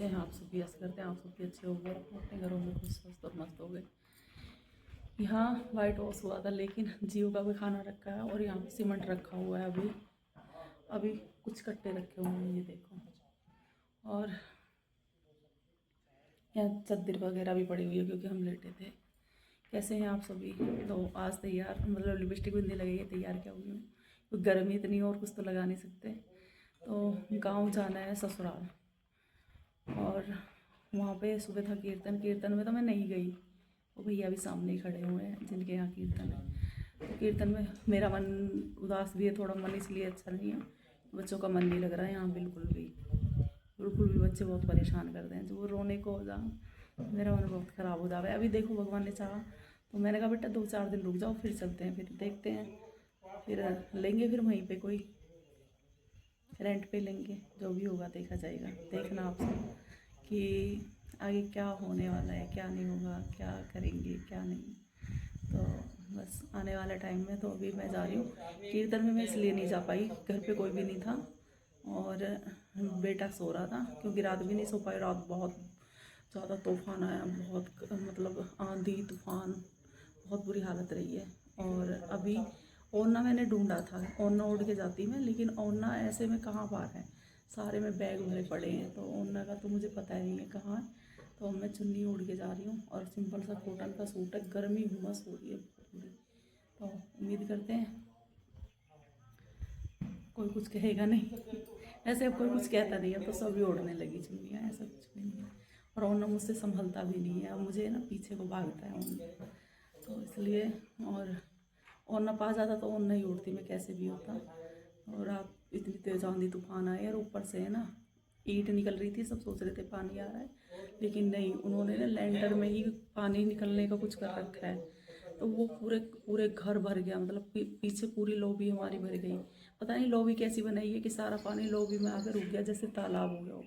हैं आप सब भी, ऐसा करते हैं आप सब भी अच्छे हो गए, अपने घरों में खुश स्वस्थ और मस्त हो गए। यहाँ वाइट वॉश हुआ था लेकिन जियो का भी खाना रखा है और यहाँ पे सीमेंट रखा हुआ है। अभी अभी कुछ कट्टे रखे हुए हैं, ये देखो। और यहाँ चद्दर वगैरह भी पड़ी हुई है क्योंकि हम लेटे थे। कैसे हैं आप सभी? तो आज तैयार, मतलब लिपस्टिक बिंदी लगी है, तैयार क्या हुई हूँ क्योंकि गर्मी इतनी है और कुछ तो लगा नहीं सकते। तो गांव जाना है, ससुराल, और वहाँ पे सुबह था कीर्तन। कीर्तन में तो मैं नहीं गई, वो भैया भी सामने ही खड़े हुए हैं जिनके यहाँ कीर्तन है। तो कीर्तन में मेरा मन उदास भी है थोड़ा, मन इसलिए अच्छा नहीं है, बच्चों का मन नहीं लग रहा है यहाँ बिल्कुल भी। बिल्कुल भी बच्चे बहुत परेशान करते हैं, जो वो रोने को हो जाए मेरा मन बहुत ख़राब हो जाता है। अभी देखो भगवान ने चाहा तो मैंने कहा बेटा 2-4 दिन रुक जाओ, फिर चलते हैं, फिर देखते हैं, फिर लेंगे, फिर वहीं पे कोई रेंट पे लेंगे, जो भी होगा देखा जाएगा। देखना आप सब कि आगे क्या होने वाला है, क्या नहीं होगा, क्या करेंगे क्या नहीं। तो बस आने वाले टाइम में, तो अभी मैं जा रही हूँ कीर्तन में। मैं इसलिए नहीं जा पाई, घर पे कोई भी नहीं था और बेटा सो रहा था क्योंकि रात भी नहीं सो पाई। रात बहुत ज़्यादा तूफान आया, बहुत मतलब आंधी तूफान, बहुत बुरी हालत रही है। और अभी ओरना मैंने ढूंढा था, ओरना उड़ के जाती मैं, लेकिन ओरना ऐसे में कहाँ बाहर है, सारे में बैग भरे पड़े हैं, तो ओरना का तो मुझे पता ही नहीं है कहाँ है। तो अब मैं चुन्नी ओढ़ के जा रही हूँ और सिंपल सा कॉटन का सूट है, गर्मी हुमस हो रही है बहुत बुरी। तो उम्मीद करते हैं कोई कुछ कहेगा नहीं। ऐसे अब कोई कुछ कहता नहीं है तो सभी ओढ़ने लगी चुन्नियाँ, ऐसा कुछ भी नहीं है। और ओरना मुझसे संभलता भी नहीं है, अब मुझे ना पीछे को भागता है ओरना, तो इसलिए। और ना पा जाता तो और नहीं उड़ती मैं कैसे भी होता। और आप इतनी तेज आंधी तूफान आए और ऊपर से है ना ईंट निकल रही थी, सब सोच रहे थे पानी आ रहा है, लेकिन नहीं, उन्होंने ना लैंटर में ही पानी निकलने का कुछ कर रखा है। तो वो पूरे पूरे घर भर गया, मतलब पीछे पूरी लॉबी हमारी भर गई। पता नहीं लॉबी कैसी बनाई है कि सारा पानी लॉबी में आकर रुक गया, जैसे तालाब हो गया हो।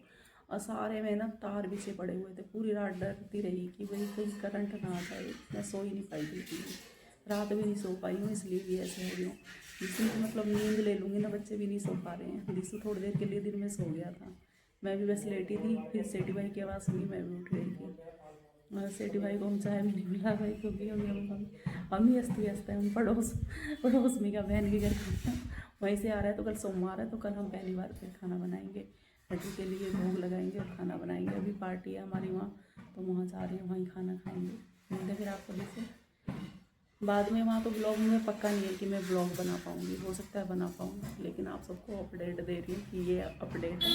और सारे में ना तार पीछे पड़े हुए थे, पूरी रात डरती रही कि भाई कहीं करंट ना आ जाए। मैं सो ही नहीं पाई थी, रात भी नहीं सो पाई हूँ, इसलिए भी ऐसे हो रही हूँ। जिसमें तो मतलब नींद ले लूँगी ना, बच्चे भी नहीं सो पा रहे हैं। दिसू थोड़ी देर के लिए दिन में सो गया था, मैं भी बस लेटी थी, फिर सेठी भाई की आवाज़ सुनी, मैं भी उठ गई थी। और सेठी भाई को हम चाय भी नहीं मिला भाई, क्योंकि हम ही अस्त व्यस्त हैं। हम पड़ोस में का बहन के घर खाना वहीं से आ रहा है, तो कल सोमवार है तो कल हम पहली बार फिर खाना बनाएंगे, लड्डू के लिए भोग लगाएंगे और खाना बनाएंगे। अभी पार्टी है हमारी वहाँ, तो वहाँ जा रही हैं, वहीं खाना खाएंगे। मिलते फिर आप सभी से बाद में। वहाँ तो ब्लॉग में पक्का नहीं है कि मैं ब्लॉग बना पाऊँगी, हो सकता है बना पाऊँ, लेकिन आप सबको अपडेट दे रही हूँ कि ये अपडेट है।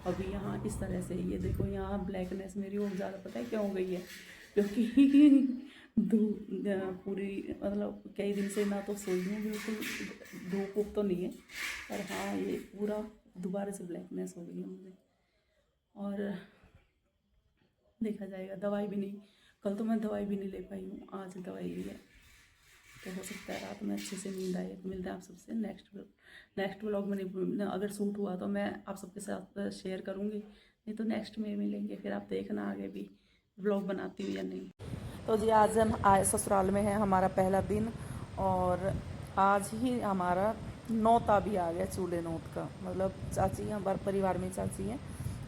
अभी यहाँ इस तरह से, ये देखो यहाँ ब्लैकनेस मेरी और ज़्यादा पता है क्यों हो गई है, क्योंकि पूरी मतलब कई दिन से ना तो सोई हूँ बिल्कुल, धूप वूप तो नहीं है, पर हाँ ये पूरा दोबारा से ब्लैकनेस हो गई है मुझे। और देखा जाएगा, दवाई भी नहीं, कल तो मैं दवाई भी नहीं ले पाई हूँ, आज दवाई ली है, तो हो सकता है रात में अच्छे से नींद आए। तो मिलते हैं आप सबसे नेक्स्ट व्लॉग में। नहीं, अगर सूट हुआ तो मैं आप सबके साथ शेयर करूँगी, नहीं तो नेक्स्ट में मिलेंगे, फिर आप देखना आगे भी व्लॉग बनाती हूँ या नहीं। तो जी आज हम आए ससुराल में है, हमारा पहला दिन, और आज ही हमारा नौता भी आ गया, चूल्हे नौत का। मतलब चाची हमारे परिवार में चाची हैं,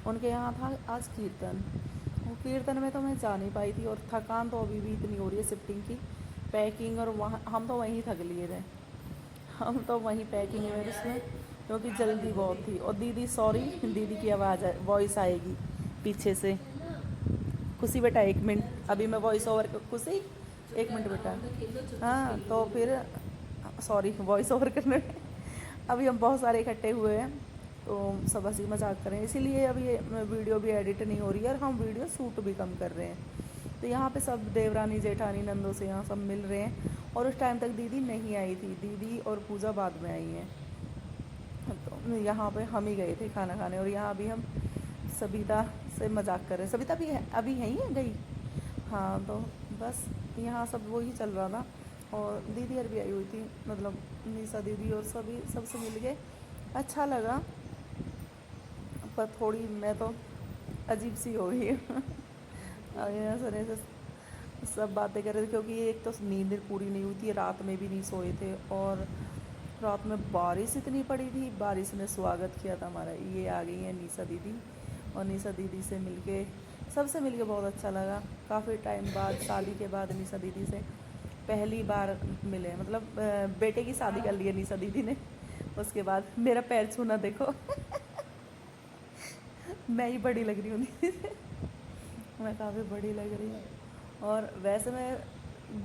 उनके यहाँ था आज कीर्तन। वो कीर्तन में तो मैं जा नहीं पाई थी, और थकान तो अभी भी इतनी हो रही है शिफ्टिंग की पैकिंग, और वहाँ हम तो वहीं थक लिए थे, हम तो वहीं पैकिंग में उसमें, क्योंकि जल्दी बहुत थी। और दीदी सॉरी, दीदी की आवाज़ वॉइस आएगी पीछे से। खुशी बेटा 1 मिनट, अभी मैं वॉइस ओवर, खुशी 1 मिनट बेटा। हाँ तो फिर सॉरी वॉइस ओवर करने में अभी हम बहुत सारे इकट्ठे हुए हैं, तो सब हंसी मजाक करें, इसीलिए अभी वीडियो भी एडिट नहीं हो रही है और हम वीडियो शूट भी कम कर रहे हैं। तो यहाँ पे सब देवरानी जेठानी नंदों से यहाँ सब मिल रहे हैं, और उस टाइम तक दीदी नहीं आई थी, दीदी और पूजा बाद में आई हैं। तो यहाँ पे हम ही गए थे खाना खाने, और यहाँ अभी हम सबिता से मजाक कर रहे हैं। सबिता भी है, अभी है ही गई। हाँ तो बस यहाँ सब वही चल रहा था, और दीदी और भी आई हुई थी, मतलब निशा दीदी, और सभी सबसे मिल गए, अच्छा लगा। पर थोड़ी मैं तो अजीब सी हो गई अब यहाँ से सब बातें कर रहे थे, क्योंकि एक तो नींद पूरी नहीं हुई थी, रात में भी नहीं सोए थे, और रात में बारिश इतनी पड़ी थी। बारिश ने स्वागत किया था हमारा। ये आ गई है निशा दीदी, और निशा दीदी से मिलके, सबसे मिलके बहुत अच्छा लगा। काफ़ी टाइम बाद, शादी के बाद निशा दीदी से पहली बार मिले, मतलब बेटे की शादी कर ली है निशा दीदी ने, उसके बाद मेरा पैर छूना देखो मैं ही बड़ी लग रही हूँ दीदी से, मैं काफ़ी बड़ी लग रही हूँ। और वैसे मैं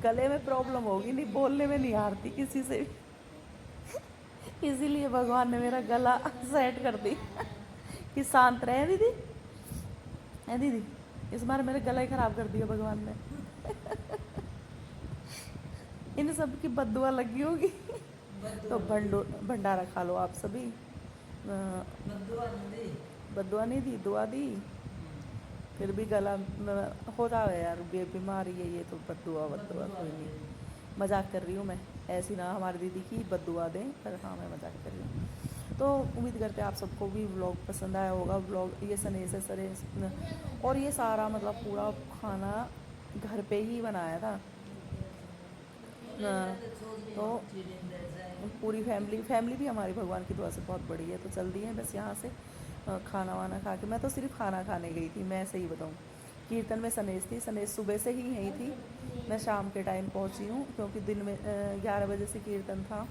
गले में प्रॉब्लम होगी, नहीं बोलने में नहीं हारती किसी से भी इसीलिए भगवान ने मेरा गला सेट कर दी कि शांत रहे दीदी। है दीदी, इस बार मेरे गला ही खराब कर दिया भगवान ने इन सब की बद्दुआ लगी होगी तो भंडारा खा लो आप सभी। बद्दुआ नहीं दी, दुआ दी, फिर भी गला होता है यार, बीमारी है ये तो, बद्दुआ कोई नहीं, मजाक कर रही हूँ मैं, ऐसी ना हमारी दीदी की बद्दुआ दें, पर हाँ मैं मजाक कर रही हूँ। तो उम्मीद करते हैं आप सबको भी व्लॉग पसंद आया होगा। व्लॉग ये सने से सरे, और ये सारा मतलब पूरा खाना घर पे ही बनाया था, तो पूरी फैमिली भी हमारी भगवान की दुआ से बहुत बड़ी है। तो चल दी है बस यहाँ से खाना वाना खा के, मैं तो सिर्फ खाना खाने गई थी, मैं सही बताऊँ। कीर्तन में सनेश थी, सनेश सुबह से ही यहीं थी, मैं शाम के टाइम पहुँची हूँ, क्योंकि दिन में 11 बजे से कीर्तन था,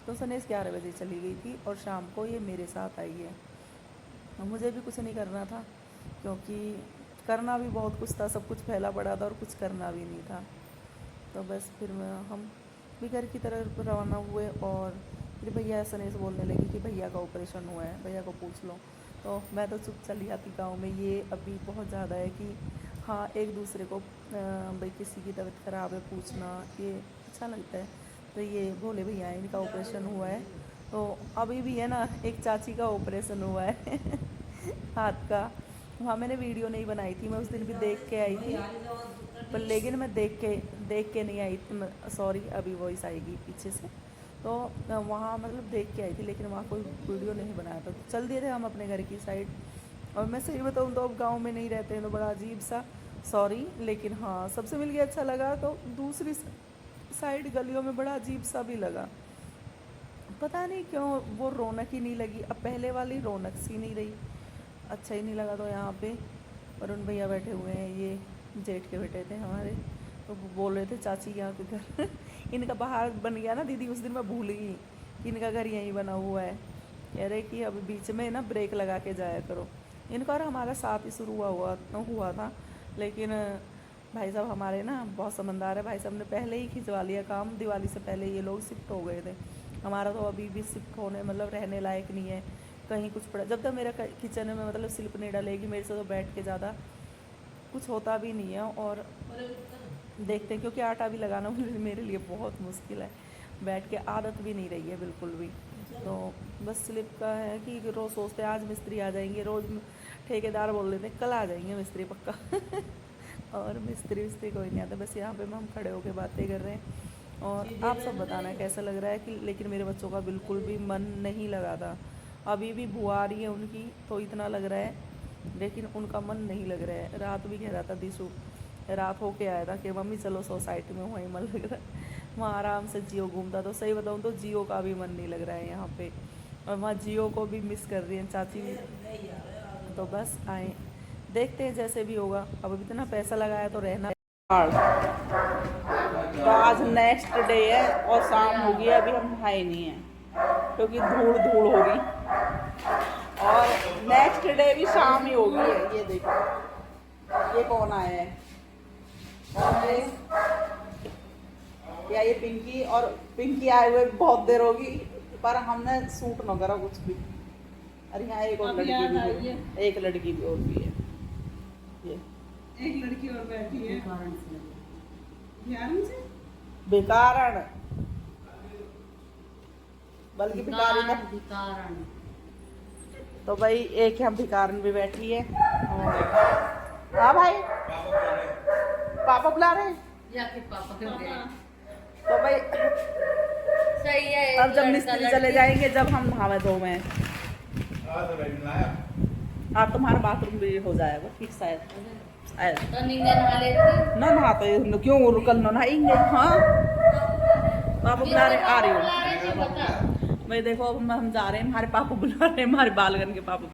तो सनेश 11 बजे चली गई थी, और शाम को ये मेरे साथ आई है। मुझे भी कुछ नहीं करना था, क्योंकि करना भी बहुत कुछ था, सब कुछ फैला पड़ा था और कुछ करना भी नहीं था। तो बस फिर हम भी घर की तरफ रवाना हुए, और फिर भैया सनेश बोलने लगी कि भैया का ऑपरेशन हुआ है, भैया को पूछ लो। तो मैं तो चुप चली आती गांव में, ये अभी बहुत ज़्यादा है कि हाँ एक दूसरे को भाई किसी की तबीयत ख़राब है पूछना, ये अच्छा लगता है। तो ये बोले भैया इनका ऑपरेशन हुआ है, तो अभी भी है ना एक चाची का ऑपरेशन हुआ है हाथ का। वहाँ मैंने वीडियो नहीं बनाई थी, मैं उस दिन भी देख के आई थी, पर लेकिन मैं देख के नहीं आई, सॉरी अभी वॉइस आएगी पीछे से, तो वहाँ मतलब देख के आई थी, लेकिन वहाँ कोई वीडियो नहीं बनाया था। तो चल दिए थे हम अपने घर की साइड, और मैं सही बताऊँ तो अब गाँव में नहीं रहते हैं, तो बड़ा अजीब सा, सॉरी, लेकिन हाँ सबसे मिल के अच्छा लगा। तो दूसरी साइड गलियों में बड़ा अजीब सा भी लगा, पता नहीं क्यों वो रौनक ही नहीं लगी, अब पहले वाली रौनक सी नहीं रही, अच्छा ही नहीं लगा। तो यहाँ पे वरुण भैया बैठे हुए हैं, ये जेठ के बेटे थे हमारे, तो वो बोल रहे थे चाची यहाँ के घर इनका बाहर बन गया ना दीदी, उस दिन मैं भूल गई कि इनका घर यहीं बना हुआ है। कह रहे कि अब बीच में ना ब्रेक लगा के जाया करो। इनका और हमारा साथ ही शुरू हुआ था, लेकिन भाई साहब हमारे ना बहुत समझदार है, भाई साहब ने पहले ही खिंचवा लिया काम, दिवाली से पहले ये लोग शिफ्ट हो गए थे। हमारा तो अभी भी शिफ्ट होने मतलब रहने लायक नहीं है, कहीं कुछ पड़ा, जब तक मेरा किचन में मतलब स्लिप नहीं डालेगी मेरे से, तो बैठ के ज़्यादा कुछ होता भी नहीं है। और देखते हैं, क्योंकि आटा भी लगाना मेरे लिए बहुत मुश्किल है, बैठ के आदत भी नहीं रही है बिल्कुल भी। तो बस स्लिप का है कि रोज़ सोचते हैं आज मिस्त्री आ जाएंगे, रोज़ ठेकेदार बोल देते हैं कल आ जाएंगे मिस्त्री पक्का और मिस्त्री कोई नहीं आता। बस यहाँ पे हम खड़े होकर बातें कर रहे हैं, और आप सब बताना कैसा लग रहा है कि, लेकिन मेरे बच्चों का बिल्कुल भी मन नहीं लगा था। अभी भी बुआ आ रही है उनकी, तो इतना लग रहा है, लेकिन उनका मन नहीं लग रहा है। रात भी कह रहा था दिशु, रात होके आया था कि मम्मी चलो सोसाइटी में, वहीं मन लग रहा है, वहाँ आराम से जियो घूमता। तो सही बताऊँ तो जियो का भी मन नहीं लग रहा है यहाँ पे, और वहाँ जियो को भी मिस कर रही है चाची भी। तो बस आए, देखते हैं जैसे भी होगा, अब इतना पैसा लगाया तो रहना। तो आज नेक्स्ट डे है और शाम हो गई, अभी हम नहाए नहीं हैं क्योंकि धूल हो गई, और नेक्स्ट डे भी शाम ही हो गई है। ये देखो ये कौन आया है, और ये पिंकी, और पिंकी आए हुए बहुत देर होगी, पर हमने सूट न करा कुछ भी। अरे यहाँ एक और लड़की भी है, एक लड़की भी और भी है, ये एक लड़की और बैठी है बेकारण, बल्कि भिकारण। तो भाई एक हम भिकारण भी बैठी है, और हाँ भाई पापा बुला रहे हैं या फिर पापा क्यों गए? तो भाई सही है। अब जब मिस्त्री चले जाएंगे, जब हम नहावे धोवे, आप तुम्हारा बाथरूम भी हो जाएगा ठीक शायद। तो निंगे नहा लेती ना नहाते क्यों, कल ना नहाएंगे। हाँ पापा बुला रहे, आ रही हो मैं, देखो अब हम जा रहे हैं, हमारे पापा बुला रहे हैं, हमारे बालगन के पापा।